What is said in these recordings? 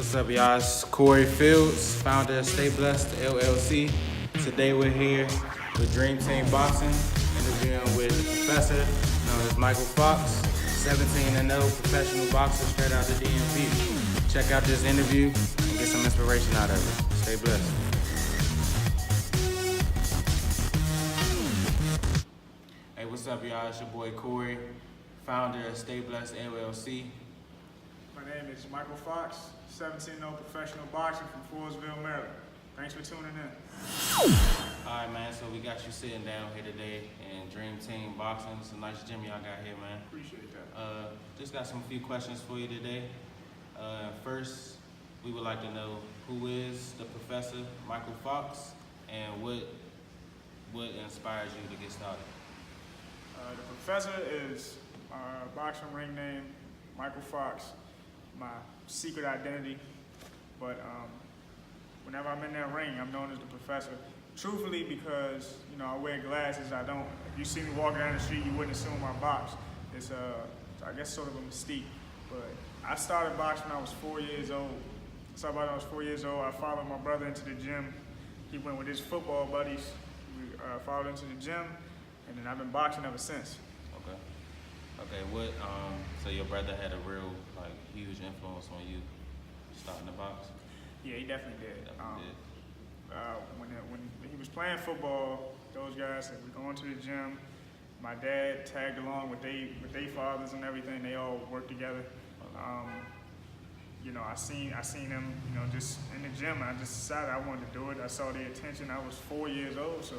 What's up, y'all? It's Corey Fields, founder of Stay Blessed LLC. Today we're here with Dreamteam Boxing, interviewing with the professor known as Mykal Fox, 17-0 professional boxer straight out the DMV. Check out this interview and get some inspiration out of it. Stay blessed. Hey, what's up, y'all? It's your boy Corey, founder of Stay Blessed LLC. My name is Mykal Fox, 17-0 professional boxer from Forestville, Maryland. Thanks for tuning in. All right, man, so we got you sitting down here today in Dreamteam Boxing. It's a nice gym y'all got here, man. Appreciate that. Just got some few questions for you today. First, we would like to know who is the professor, Mykal Fox, and what inspires you to get started? The professor is my boxing ring name, Mykal Fox, my secret identity. But whenever I'm in that ring, I'm known as the professor. Truthfully, because I wear glasses. I don't. If you see me walking down the street, you wouldn't assume I box. It's I guess sort of a mystique. But I started boxing when I was 4 years old. I was 4 years old. I followed my brother into the gym. He went with his football buddies. We followed into the gym, and then I've been boxing ever since. Okay. So your brother had a real huge influence on you starting to box? Yeah, he definitely did. Definitely did. When he was playing football, those guys said we're going to the gym. My dad tagged along with they fathers and everything. They all worked together. I seen them, just in the gym. I just decided I wanted to do it. I saw the attention. I was 4 years old, so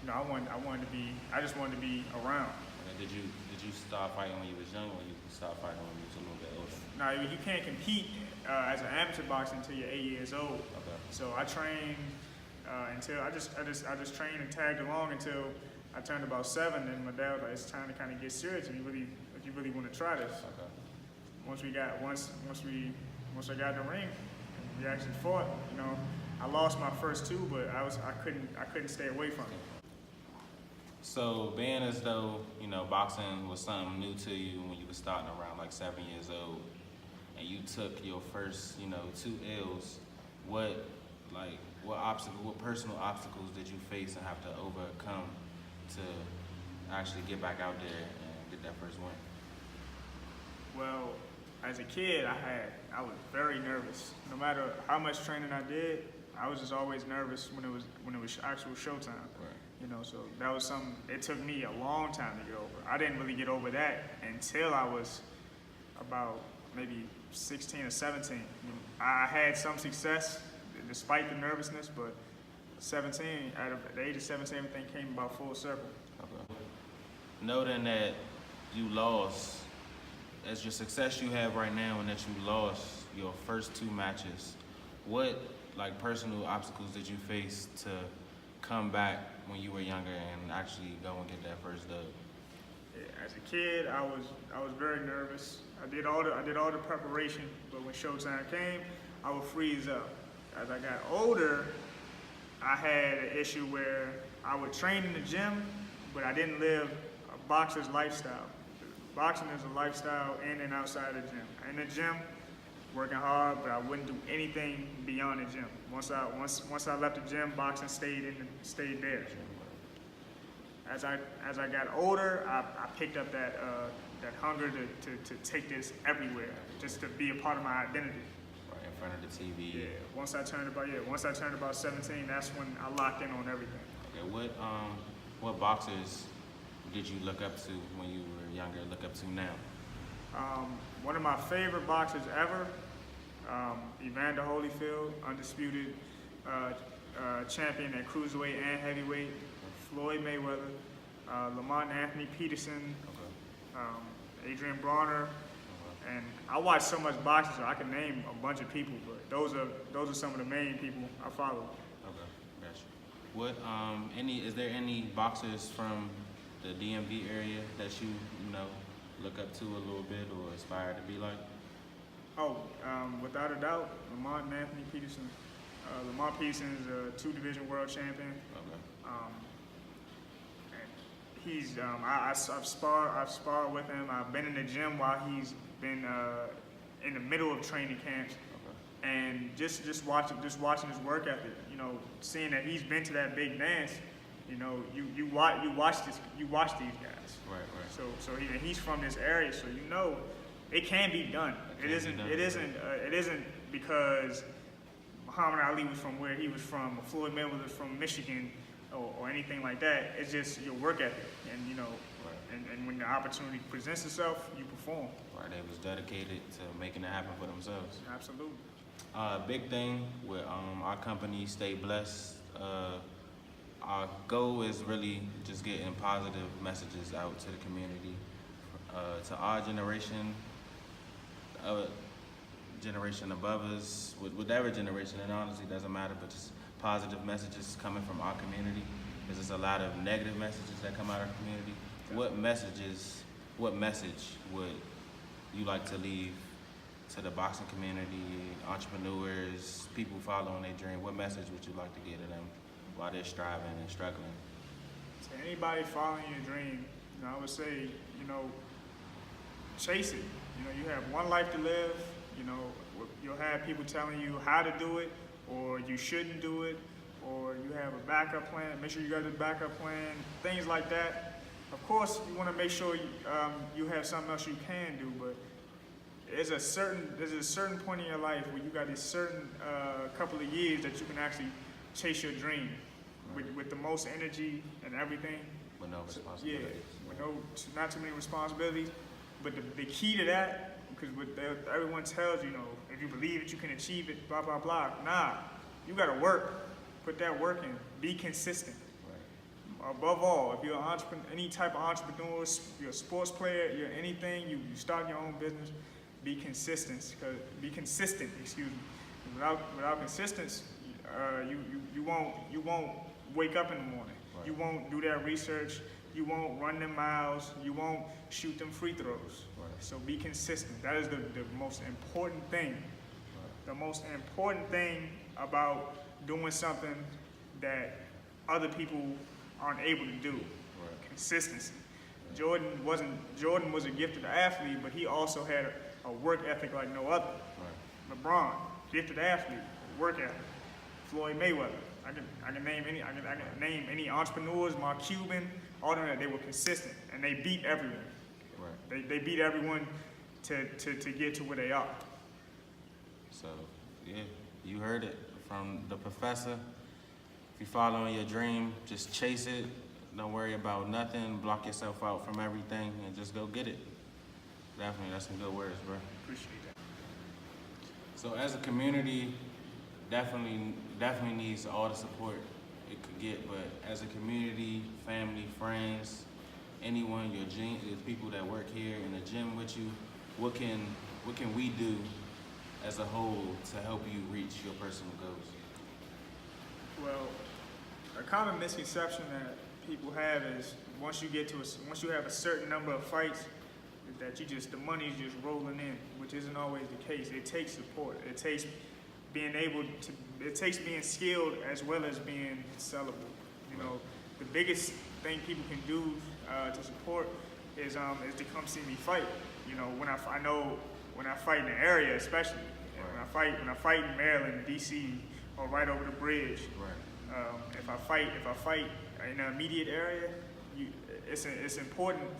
I just wanted to be around. Okay. Did you start fighting when you was young, or you start fighting when you was a little bit older? No, you can't compete as an amateur boxer until you're 8 years old. Okay. So I trained until I just trained and tagged along until I turned about 7. And my dad was like, "It's time to kind of get serious if you really want to try this." Okay. Once I got in the ring, and we actually fought. I lost my first 2, but I couldn't stay away from it. So being as though, boxing was something new to you when you were starting around 7 years old, and you took your first, 2 L's, what personal obstacles did you face and have to overcome to actually get back out there and get that first win? Well, as a kid, I was very nervous. No matter how much training I did, I was just always nervous when it was actual showtime. Right. So that was something. It took me a long time to get over. I didn't really get over that until I was about maybe 16 or 17. I had some success despite the nervousness, but 17, at the age of 17, everything came about full circle. Okay. Noting that you lost, as your success you have right now, and that you lost your first 2 matches, what personal obstacles did you face to come back when you were younger and actually go and get that first dub? As a kid, I was very nervous. I did all the preparation, but when showtime came, I would freeze up. As I got older, I had an issue where I would train in the gym, but I didn't live a boxer's lifestyle. Boxing is a lifestyle in and outside the gym. In the gym, working hard, but I wouldn't do anything beyond the gym. Once I left the gym, boxing stayed there. As I got older, I picked up that hunger to take this everywhere, just to be a part of my identity. Right in front of the TV. Yeah. Once I turned about 17, that's when I locked in on everything. Okay. What boxers did you look up to when you were younger? Look up to now? One of my favorite boxers ever, Evander Holyfield, undisputed champion at cruiserweight and heavyweight. Floyd Mayweather, Lamont Anthony Peterson, Adrian Bronner, and I watch so much boxing, so I can name a bunch of people, but those are some of the main people I follow. Okay, gotcha. Is there any boxers from the DMV area that you look up to a little bit or aspire to be like? Without a doubt, Lamont Anthony Peterson. Lamont Peterson is a 2-division world champion. Okay. I've sparred with him. I've been in the gym while he's been in the middle of training camps. And just watching his work ethic, you know, seeing that he's been to that big dance, you know, you watch these guys. Right. He's from this area, so you know it can be done. It isn't because Muhammad Ali was from where he was from, or Floyd Mayweather was from Michigan, or anything like that. It's just your work ethic, and you know, and when the opportunity presents itself, you perform. Right, they was dedicated to making it happen for themselves. Absolutely. Big thing with our company, Stay Blessed. Our goal is really just getting positive messages out to the community, to our generation, generation above us, whatever generation, and honestly doesn't matter, but just positive messages coming from our community. Because there's a lot of negative messages that come out of our community. What message would you like to leave to the boxing community, entrepreneurs, people following their dream? What message would you like to get to them while they're striving and struggling? To anybody following your dream, you know, I would say, you know, chase it. You know, you have one life to live. You know, you'll have people telling you how to do it, or you shouldn't do it, or you have a backup plan. Make sure you got a backup plan, things like that. Of course, you want to make sure you have something else you can do, but there's a certain point in your life where you got this certain couple of years that you can actually chase your dream with the most energy and everything. With no responsibilities. Yeah, with not too many responsibilities. But the key to that, because everyone tells you, know, if you believe it, you can achieve it, blah, blah, blah. Nah, you got to work. Put that work in. Be consistent. Right. Above all, if you're an entrepreneur, any type of entrepreneur, you're a sports player, you're anything, you start your own business, be consistent. Excuse me. Without consistency, you won't wake up in the morning. Right. You won't do that research. You won't run them miles. You won't shoot them free throws. Right. So be consistent. That is the most important thing. Right. The most important thing about doing something that other people aren't able to do. Right. Consistency. Right. Jordan was a gifted athlete, but he also had a work ethic like no other. Right. LeBron, gifted athlete, work ethic. Floyd Mayweather. I can name any entrepreneurs, Mark Cuban, all of them. They were consistent and they beat everyone. Right. They beat everyone to get to where they are. So yeah, you heard it from the professor. If you're following your dream, just chase it. Don't worry about nothing. Block yourself out from everything and just go get it. Definitely, that's some good words, bro. Appreciate that. So as a community, definitely needs all the support it could get, but as a community, family, friends, anyone, your people that work here in the gym with you, what can we do as a whole to help you reach your personal goals? Well, a common misconception that people have is once you have a certain number of fights, that the money is just rolling in, which isn't always the case. It takes support. It takes being skilled as well as being sellable. You know, the biggest thing people can do to support is to come see me fight. You know, when I fight in the area, especially when I fight in Maryland, DC, or right over the bridge. Right. If I fight in the immediate area, it's important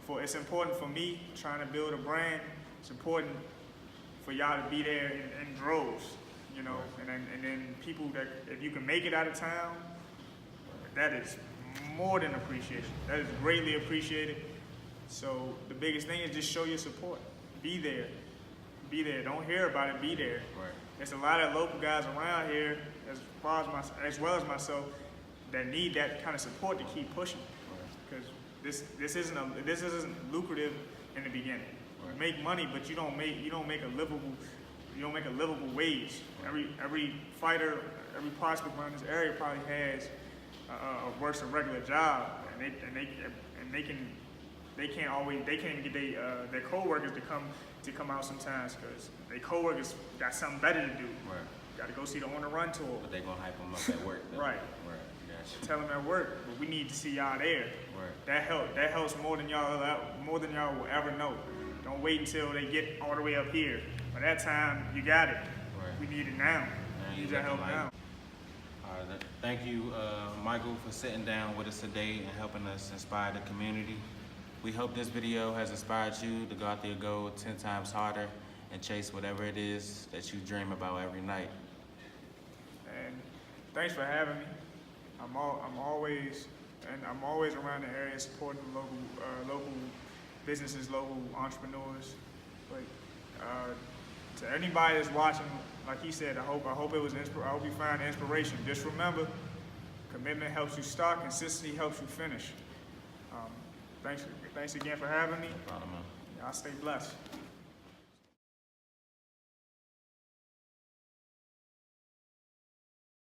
for me trying to build a brand. It's important for y'all to be there in droves. You know, right. and then people that, if you can make it out of town, that is more than appreciation. That is greatly appreciated. So the biggest thing is just show your support. Be there. Be there. Don't hear about it. Be there. Right. There's a lot of local guys around here, as well as myself, that need that kind of support to keep pushing. Because this isn't lucrative in the beginning. Right. You make money, but you don't make a livable wage. Every fighter, every prospect around this area probably has works a regular job, and they can't even get their coworkers to come out sometimes because their coworkers got something better to do. Right. Got to go see the On the Run tour. But they gonna hype them up at work. Right. Gotcha. Tell them at work, but we need to see y'all there. Right. That helps more than y'all will ever know. Don't wait until they get all the way up here. By that time, you got it. Right. we need it now. We need your help now. All right, thank you, Mykal, for sitting down with us today and helping us inspire the community. We hope this video has inspired you to go out there, go 10 times harder, and chase whatever it is that you dream about every night. And thanks for having me. I'm always around the area supporting local businesses, local entrepreneurs. But to anybody that's watching, like he said, I hope you find inspiration. Just remember, commitment helps you start, consistency helps you finish. Thanks again for having me. No problem, man. Y'all stay blessed.